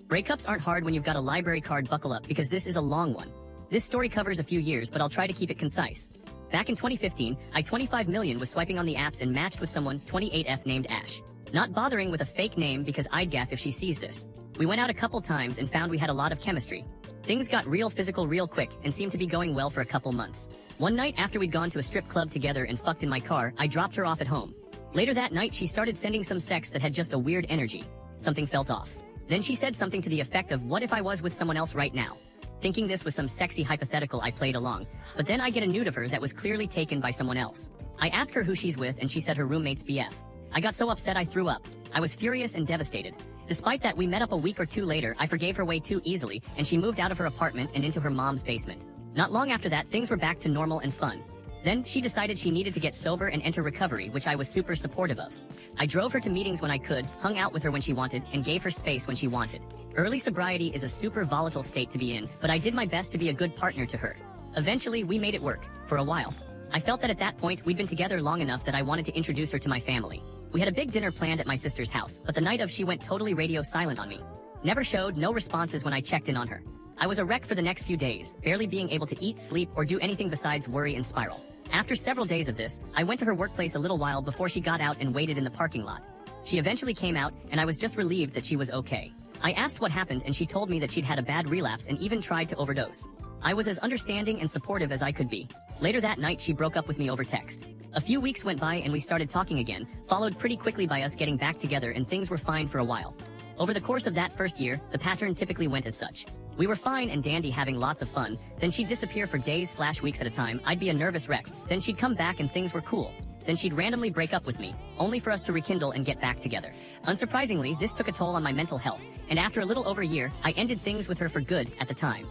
Breakups aren't hard when you've got a library card. Buckle up because this is a long one. This story covers a few years, but I'll try to keep it concise. Back in 2015, I 25 million was swiping on the apps and matched with someone 28F named Ash. Not bothering with a fake name because I'd gaff if she sees this. We went out a couple times and found we had a lot of chemistry. Things got real physical real quick and seemed to be going well for a couple months. One night after we'd gone to a strip club together and fucked in my car, I dropped her off at home. Later that night she started sending some sex that had just a weird energy. Something felt off. Then she said something to the effect of, "What if I was with someone else right now?" Thinking this was some sexy hypothetical, I played along, but then I get a nude of her that was clearly taken by someone else. I ask her who she's with and she said her roommate's BF. I got so upset I threw up. I was furious and devastated. Despite that, we met up a week or two later. I forgave her way too easily and she moved out of her apartment and into her mom's basement. Not long after that, things were back to normal and fun. Then she decided she needed to get sober and enter recovery, which I was super supportive of. I drove her to meetings when I could, hung out with her when she wanted, and gave her space when she wanted. Early sobriety is a super volatile state to be in, but I did my best to be a good partner to her. Eventually, we made it work, for a while. I felt that at that point we'd been together long enough that I wanted to introduce her to my family. We had a big dinner planned at my sister's house, but the night of she went totally radio silent on me. Never showed no responses when I checked in on her. I was a wreck for the next few days, barely being able to eat, sleep, or do anything besides worry and spiral. After several days of this, I went to her workplace a little while before she got out and waited in the parking lot. She eventually came out, and I was just relieved that she was okay. I asked what happened and she told me that she'd had a bad relapse and even tried to overdose. I was as understanding and supportive as I could be. Later that night she broke up with me over text. A few weeks went by and we started talking again, followed pretty quickly by us getting back together, and things were fine for a while. Over the course of that first year, the pattern typically went as such. We were fine and dandy, having lots of fun, then she'd disappear for days/weeks at a time. I'd be a nervous wreck, then she'd come back and things were cool. Then she'd randomly break up with me, only for us to rekindle and get back together. Unsurprisingly, this took a toll on my mental health, and after a little over a year, I ended things with her for good at the time.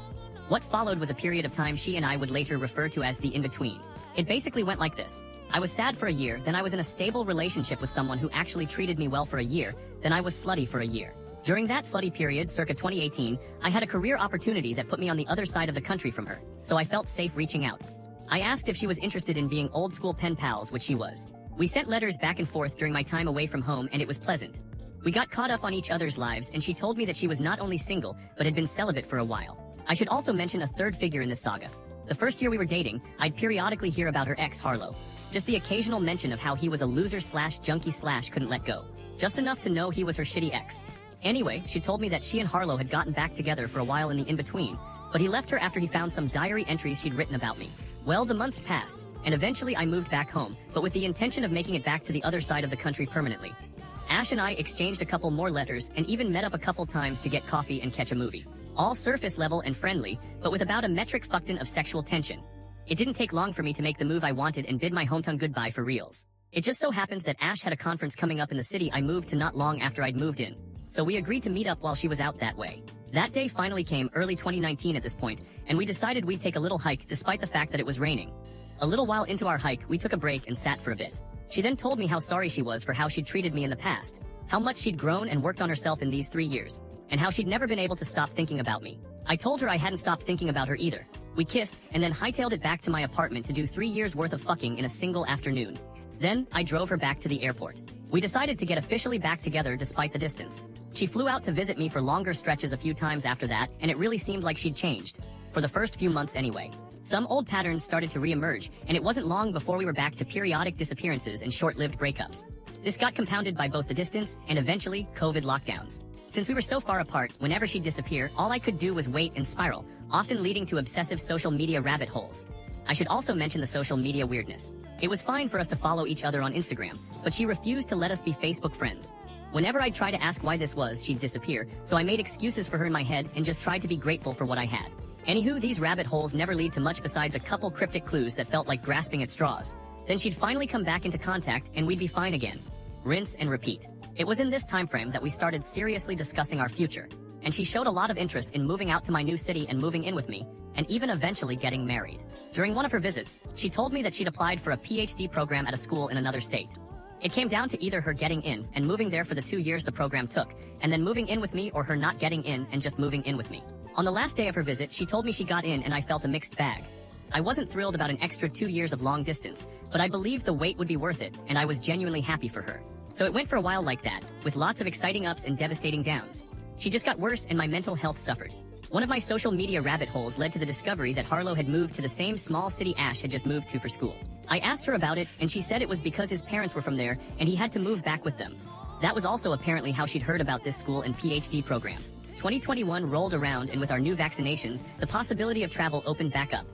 What followed was a period of time she and I would later refer to as the in-between. It basically went like this. I was sad for a year, then I was in a stable relationship with someone who actually treated me well for a year, then I was slutty for a year. During that slutty period, circa 2018, I had a career opportunity that put me on the other side of the country from her, so I felt safe reaching out. I asked if she was interested in being old school pen pals, which she was. We sent letters back and forth during my time away from home and it was pleasant. We got caught up on each other's lives and she told me that she was not only single, but had been celibate for a while. I should also mention a third figure in this saga. The first year we were dating, I'd periodically hear about her ex Harlow. Just the occasional mention of how he was a loser/junkie/ couldn't let go. Just enough to know he was her shitty ex. Anyway, she told me that she and Harlow had gotten back together for a while in the in-between, but he left her after he found some diary entries she'd written about me. Well, the months passed, and eventually I moved back home, but with the intention of making it back to the other side of the country permanently. Ash and I exchanged a couple more letters and even met up a couple times to get coffee and catch a movie. All surface level and friendly, but with about a metric fuckton of sexual tension. It didn't take long for me to make the move I wanted and bid my hometown goodbye for reals. It just so happened that Ash had a conference coming up in the city I moved to not long after I'd moved in. So we agreed to meet up while she was out that way. That day finally came, early 2019 at this point, and we decided we'd take a little hike despite the fact that it was raining. A little while into our hike, we took a break and sat for a bit. She then told me how sorry she was for how she'd treated me in the past, how much she'd grown and worked on herself in these 3 years, and how she'd never been able to stop thinking about me. I told her I hadn't stopped thinking about her either. We kissed, and then hightailed it back to my apartment to do 3 years worth of fucking in a single afternoon. Then, I drove her back to the airport. We decided to get officially back together despite the distance. She flew out to visit me for longer stretches a few times after that, and it really seemed like she'd changed. For the first few months anyway. Some old patterns started to re-emerge, and it wasn't long before we were back to periodic disappearances and short-lived breakups. This got compounded by both the distance and eventually COVID lockdowns. Since we were so far apart, whenever she'd disappear, all I could do was wait and spiral, often leading to obsessive social media rabbit holes. I should also mention the social media weirdness. It was fine for us to follow each other on Instagram, but she refused to let us be Facebook friends. Whenever I'd try to ask why this was, she'd disappear, so I made excuses for her in my head and just tried to be grateful for what I had. Anywho, these rabbit holes never lead to much besides a couple cryptic clues that felt like grasping at straws. Then she'd finally come back into contact and we'd be fine again. Rinse and repeat. It was in this time frame that we started seriously discussing our future, and she showed a lot of interest in moving out to my new city and moving in with me, and even eventually getting married. During one of her visits, she told me that she'd applied for a PhD program at a school in another state. It came down to either her getting in and moving there for the 2 years the program took, and then moving in with me, or her not getting in and just moving in with me. On the last day of her visit, she told me she got in and I felt a mixed bag. I wasn't thrilled about an extra 2 years of long distance, but I believed the wait would be worth it, and I was genuinely happy for her. So it went for a while like that, with lots of exciting ups and devastating downs. She just got worse and my mental health suffered. One of my social media rabbit holes led to the discovery that Harlow had moved to the same small city Ash had just moved to for school. I asked her about it, and she said it was because his parents were from there, and he had to move back with them. That was also apparently how she'd heard about this school and PhD program. 2021 rolled around, and with our new vaccinations, the possibility of travel opened back up.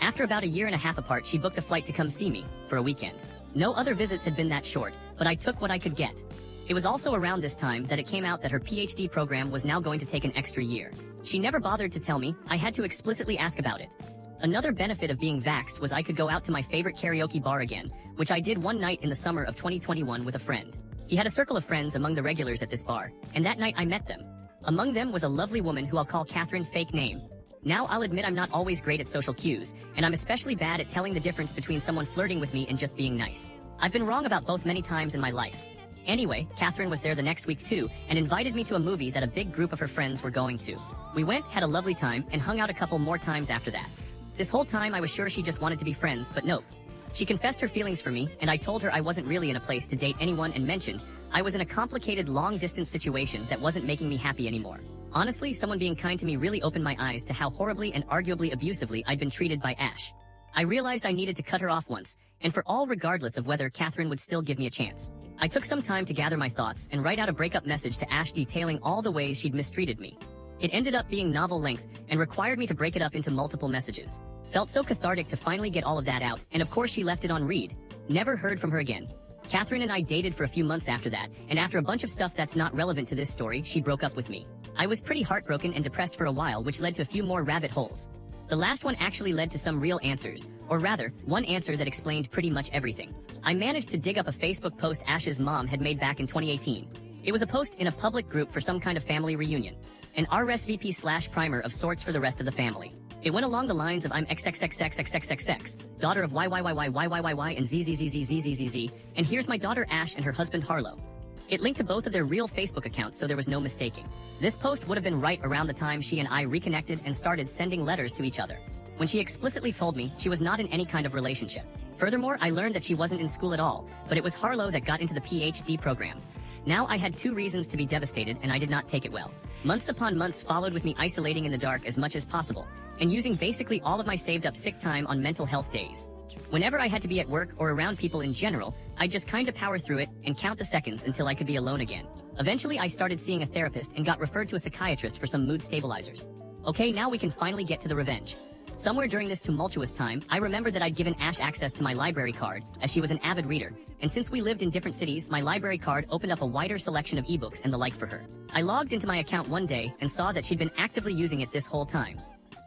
After about a year and a half apart, she booked a flight to come see me, for a weekend. No other visits had been that short, but I took what I could get. It was also around this time that it came out that her PhD program was now going to take an extra year. She never bothered to tell me, I had to explicitly ask about it. Another benefit of being vaxxed was I could go out to my favorite karaoke bar again, which I did one night in the summer of 2021 with a friend. He had a circle of friends among the regulars at this bar, and that night I met them. Among them was a lovely woman who I'll call Catherine, fake name. Now I'll admit I'm not always great at social cues, and I'm especially bad at telling the difference between someone flirting with me and just being nice. I've been wrong about both many times in my life. Anyway, Catherine was there the next week too, and invited me to a movie that a big group of her friends were going to. We went, had a lovely time, and hung out a couple more times after that. This whole time I was sure she just wanted to be friends, but nope. She confessed her feelings for me, and I told her I wasn't really in a place to date anyone and mentioned I was in a complicated long-distance situation that wasn't making me happy anymore. Honestly, someone being kind to me really opened my eyes to how horribly and arguably abusively I'd been treated by Ash. I realized I needed to cut her off once, and for all regardless of whether Catherine would still give me a chance. I took some time to gather my thoughts and write out a breakup message to Ash detailing all the ways she'd mistreated me. It ended up being novel length and required me to break it up into multiple messages. Felt so cathartic to finally get all of that out, and of course she left it on read. Never heard from her again. Catherine and I dated for a few months after that, and after a bunch of stuff that's not relevant to this story, she broke up with me. I was pretty heartbroken and depressed for a while, which led to a few more rabbit holes. The last one actually led to some real answers, or rather, one answer that explained pretty much everything. I managed to dig up a Facebook post Ash's mom had made back in 2018. It was a post in a public group for some kind of family reunion. An RSVP/primer of sorts for the rest of the family. It went along the lines of I'm XXXXXXXXX, daughter of YYYYYYYY and ZZZZZZZZ, and here's my daughter Ash and her husband Harlow. It linked to both of their real Facebook accounts, so there was no mistaking. This post would have been right around the time she and I reconnected and started sending letters to each other, when she explicitly told me she was not in any kind of relationship. Furthermore, I learned that she wasn't in school at all, but it was Harlow that got into the PhD program. Now I had 2 reasons to be devastated, and I did not take it well. Months upon months followed with me isolating in the dark as much as possible, and using basically all of my saved up sick time on mental health days. Whenever I had to be at work or around people in general, I'd just kinda power through it and count the seconds until I could be alone again. Eventually I started seeing a therapist and got referred to a psychiatrist for some mood stabilizers. Okay, now we can finally get to the revenge. Somewhere during this tumultuous time, I remembered that I'd given Ash access to my library card, as she was an avid reader, and since we lived in different cities, my library card opened up a wider selection of ebooks and the like for her. I logged into my account one day and saw that she'd been actively using it this whole time.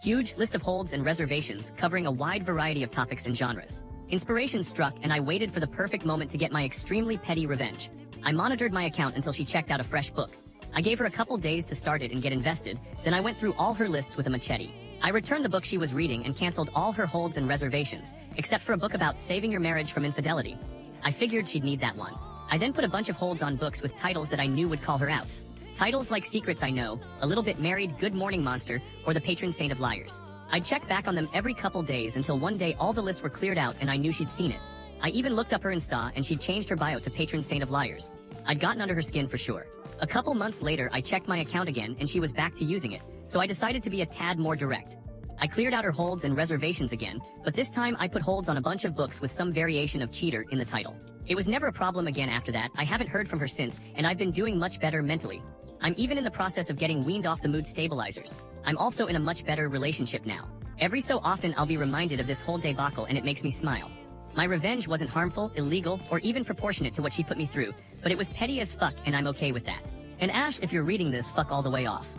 Huge list of holds and reservations covering a wide variety of topics and genres. Inspiration struck and I waited for the perfect moment to get my extremely petty revenge. I monitored my account until she checked out a fresh book. I gave her a couple days to start it and get invested, then I went through all her lists with a machete. I returned the book she was reading and canceled all her holds and reservations, except for a book about saving your marriage from infidelity. I figured she'd need that one. I then put a bunch of holds on books with titles that I knew would call her out. Titles like Secrets I Know, A Little Bit Married, Good Morning Monster, or The Patron Saint of Liars. I'd check back on them every couple days until one day all the lists were cleared out and I knew she'd seen it. I even looked up her Insta and she'd changed her bio to Patron Saint of Liars. I'd gotten under her skin for sure. A couple months later I checked my account again and she was back to using it, so I decided to be a tad more direct. I cleared out her holds and reservations again, but this time I put holds on a bunch of books with some variation of cheater in the title. It was never a problem again after that. I haven't heard from her since, and I've been doing much better mentally. I'm even in the process of getting weaned off the mood stabilizers. I'm also in a much better relationship now. Every so often I'll be reminded of this whole debacle and it makes me smile. My revenge wasn't harmful, illegal, or even proportionate to what she put me through, but it was petty as fuck and I'm okay with that. And Ash, if you're reading this, fuck all the way off.